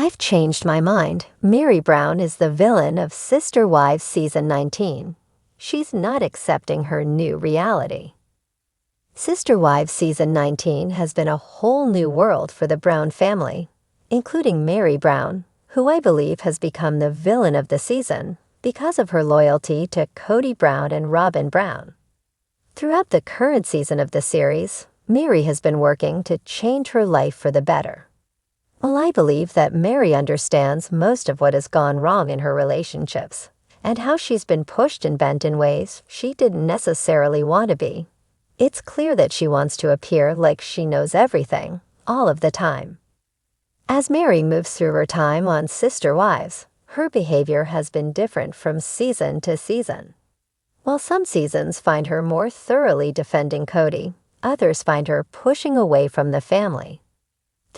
I've changed my mind. Meri Brown is the villain of Sister Wives Season 19. She's not accepting her new reality. Sister Wives Season 19 has been a whole new world for the Brown family, including Meri Brown, who I believe has become the villain of the season because of her loyalty to Kody Brown and Robyn Brown. Throughout the current season of the series, Meri has been working to change her life for the better. Well, I believe that Meri understands most of what has gone wrong in her relationships and how she's been pushed and bent in ways she didn't necessarily want to be. It's clear that she wants to appear like she knows everything, all of the time. As Meri moves through her time on Sister Wives, her behavior has been different from season to season. While some seasons find her more thoroughly defending Kody, others find her pushing away from the family.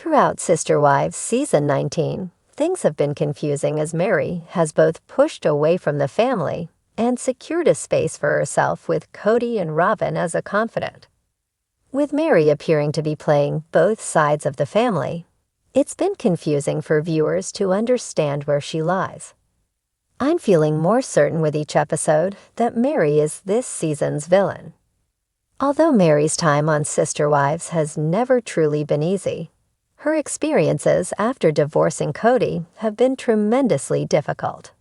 Throughout Sister Wives Season 19, things have been confusing as Meri has both pushed away from the family and secured a space for herself with Kody and Robyn as a confidant. With Meri appearing to be playing both sides of the family, it's been confusing for viewers to understand where she lies. I'm feeling more certain with each episode that Meri is this season's villain. Although Meri's time on Sister Wives has never truly been easy, her experiences after divorcing Kody have been tremendously difficult.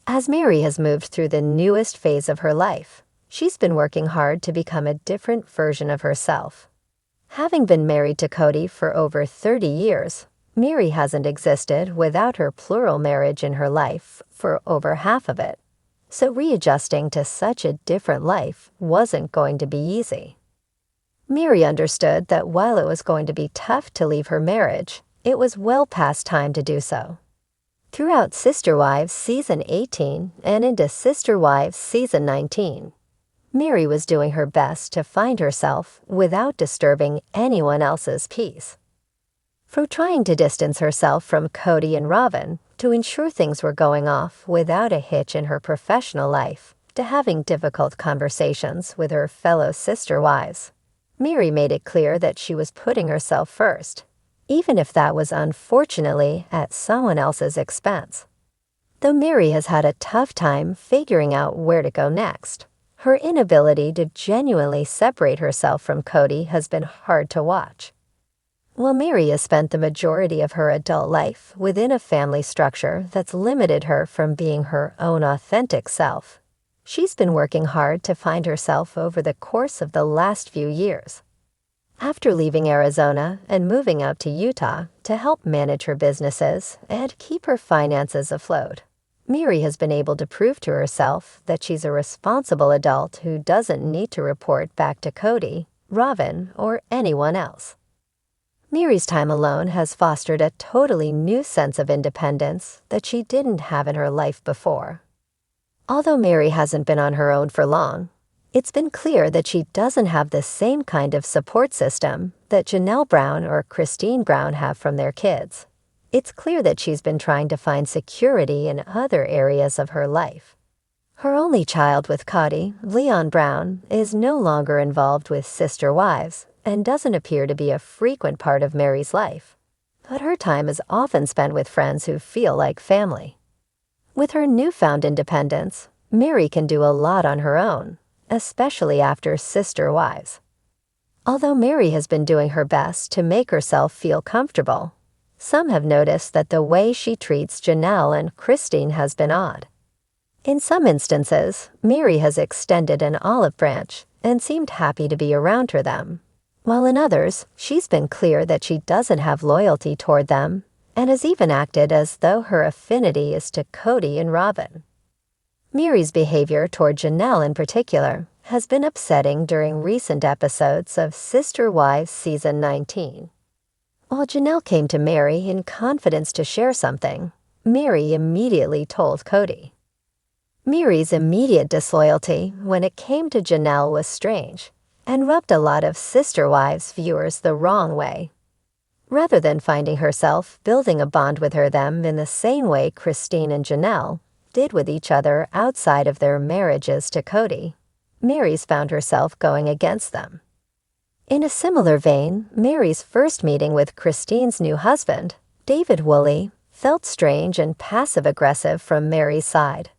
As Meri has moved through the newest phase of her life, she's been working hard to become a different version of herself. Having been married to Kody for over 30 years, Meri hasn't existed without her plural marriage in her life for over half of it, so readjusting to such a different life wasn't going to be easy. Meri understood that while it was going to be tough to leave her marriage, it was well past time to do so. Throughout Sister Wives Season 18 and into Sister Wives Season 19, Meri was doing her best to find herself without disturbing anyone else's peace. From trying to distance herself from Kody and Robyn to ensure things were going off without a hitch in her professional life, to having difficult conversations with her fellow sister wives, Meri made it clear that she was putting herself first, even if that was unfortunately at someone else's expense. Though Meri has had a tough time figuring out where to go next, her inability to genuinely separate herself from Kody has been hard to watch. While Meri has spent the majority of her adult life within a family structure that's limited her from being her own authentic self, she's been working hard to find herself over the course of the last few years. After leaving Arizona and moving out to Utah to help manage her businesses and keep her finances afloat, Meri has been able to prove to herself that she's a responsible adult who doesn't need to report back to Kody, Robyn, or anyone else. Meri's time alone has fostered a totally new sense of independence that she didn't have in her life before. Although Meri hasn't been on her own for long, it's been clear that she doesn't have the same kind of support system that Janelle Brown or Christine Brown have from their kids. It's clear that she's been trying to find security in other areas of her life. Her only child with Kody, Leon Brown, is no longer involved with Sister Wives and doesn't appear to be a frequent part of Meri's life, but her time is often spent with friends who feel like family. With her newfound independence, Meri can do a lot on her own, especially after Sister Wives. Although Meri has been doing her best to make herself feel comfortable, some have noticed that the way she treats Janelle and Christine has been odd. In some instances, Meri has extended an olive branch and seemed happy to be around them, while in others, she's been clear that she doesn't have loyalty toward them and has even acted as though her affinity is to Kody and Robyn. Meri's behavior toward Janelle in particular has been upsetting during recent episodes of Sister Wives Season 19. While Janelle came to Meri in confidence to share something, Meri immediately told Kody. Meri's immediate disloyalty when it came to Janelle was strange and rubbed a lot of Sister Wives viewers the wrong way. Rather than finding herself building a bond with them in the same way Christine and Janelle did with each other outside of their marriages to Kody, Meri's found herself going against them. In a similar vein, Meri's first meeting with Christine's new husband, David Woolley, felt strange and passive-aggressive from Mary's side.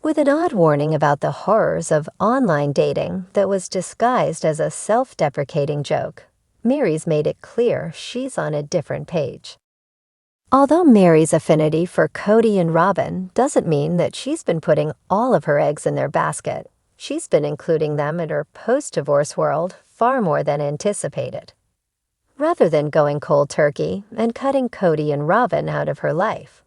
With an odd warning about the horrors of online dating that was disguised as a self-deprecating joke, Mary's made it clear she's on a different page. Although Mary's affinity for Cody and Robin doesn't mean that she's been putting all of her eggs in their basket, she's been including them in her post-divorce world far more than anticipated. Rather than going cold turkey and cutting Cody and Robin out of her life,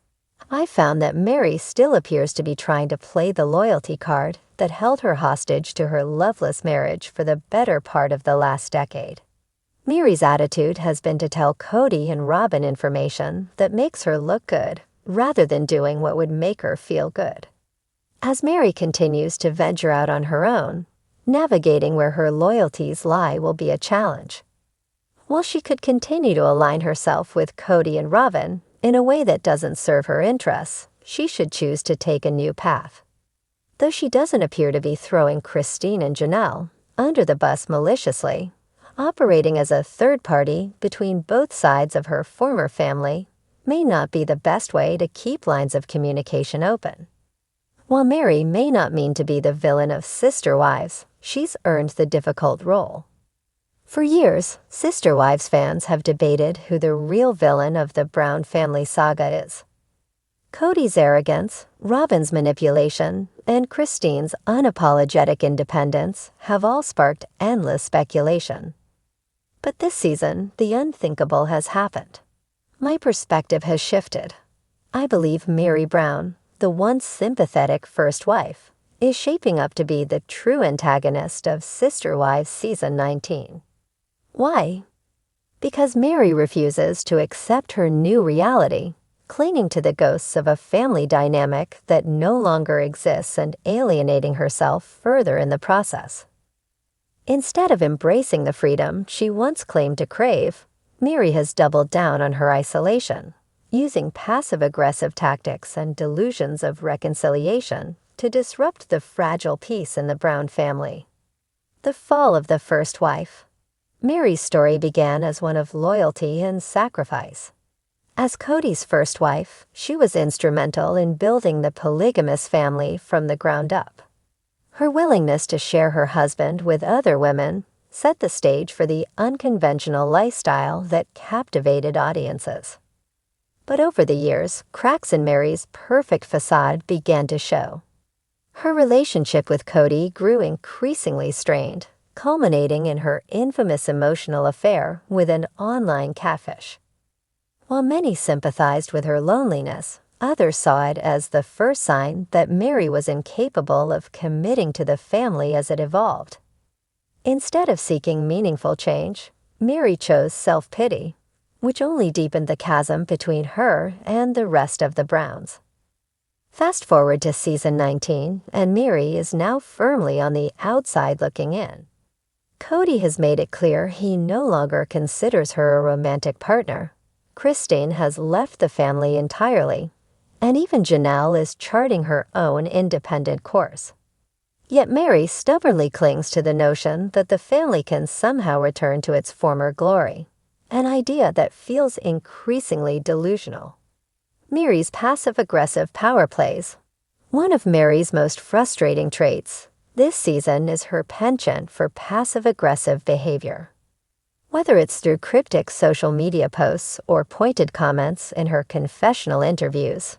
I found that Meri still appears to be trying to play the loyalty card that held her hostage to her loveless marriage for the better part of the last decade. Meri's attitude has been to tell Cody and Robin information that makes her look good, rather than doing what would make her feel good. As Meri continues to venture out on her own, navigating where her loyalties lie will be a challenge. While she could continue to align herself with Cody and Robin in a way that doesn't serve her interests, she should choose to take a new path. Though she doesn't appear to be throwing Christine and Janelle under the bus maliciously, operating as a third party between both sides of her former family may not be the best way to keep lines of communication open. While Meri may not mean to be the villain of Sister Wives, she's earned the difficult role. For years, Sister Wives fans have debated who the real villain of the Brown family saga is. Cody's arrogance, Robin's manipulation, and Christine's unapologetic independence have all sparked endless speculation. But this season, the unthinkable has happened. My perspective has shifted. I believe Meri Brown, the once sympathetic first wife, is shaping up to be the true antagonist of Sister Wives Season 19. Why? Because Meri refuses to accept her new reality, clinging to the ghosts of a family dynamic that no longer exists and alienating herself further in the process. Instead of embracing the freedom she once claimed to crave, Meri has doubled down on her isolation, using passive-aggressive tactics and delusions of reconciliation to disrupt the fragile peace in the Brown family. The fall of the first wife. Meri's story began as one of loyalty and sacrifice. As Cody's first wife, she was instrumental in building the polygamous family from the ground up. Her willingness to share her husband with other women set the stage for the unconventional lifestyle that captivated audiences. But over the years, cracks in Meri's perfect facade began to show. Her relationship with Cody grew increasingly strained, culminating in her infamous emotional affair with an online catfish. While many sympathized with her loneliness, others saw it as the first sign that Meri was incapable of committing to the family as it evolved. Instead of seeking meaningful change, Meri chose self-pity, which only deepened the chasm between her and the rest of the Browns. Fast forward to season 19, and Meri is now firmly on the outside looking in. Cody has made it clear he no longer considers her a romantic partner. Christine has left the family entirely, and even Janelle is charting her own independent course. Yet Meri stubbornly clings to the notion that the family can somehow return to its former glory, an idea that feels increasingly delusional. Meri's passive-aggressive power plays. One of Meri's most frustrating traits this season is her penchant for passive-aggressive behavior. Whether it's through cryptic social media posts or pointed comments in her confessional interviews,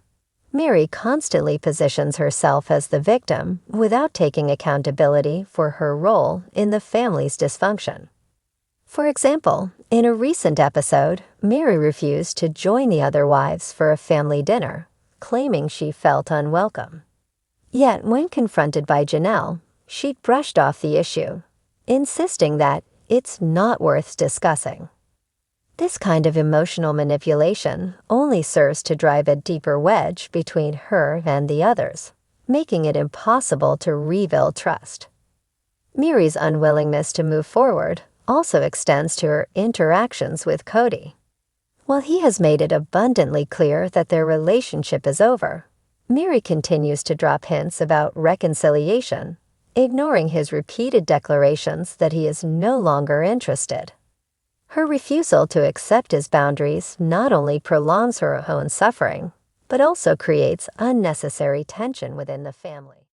Meri constantly positions herself as the victim without taking accountability for her role in the family's dysfunction. For example, in a recent episode, Meri refused to join the other wives for a family dinner, claiming she felt unwelcome. Yet, when confronted by Janelle, she brushed off the issue, insisting that it's not worth discussing. This kind of emotional manipulation only serves to drive a deeper wedge between her and the others, making it impossible to rebuild trust. Meri's unwillingness to move forward also extends to her interactions with Cody. While he has made it abundantly clear that their relationship is over, Meri continues to drop hints about reconciliation, ignoring his repeated declarations that he is no longer interested. Her refusal to accept his boundaries not only prolongs her own suffering, but also creates unnecessary tension within the family.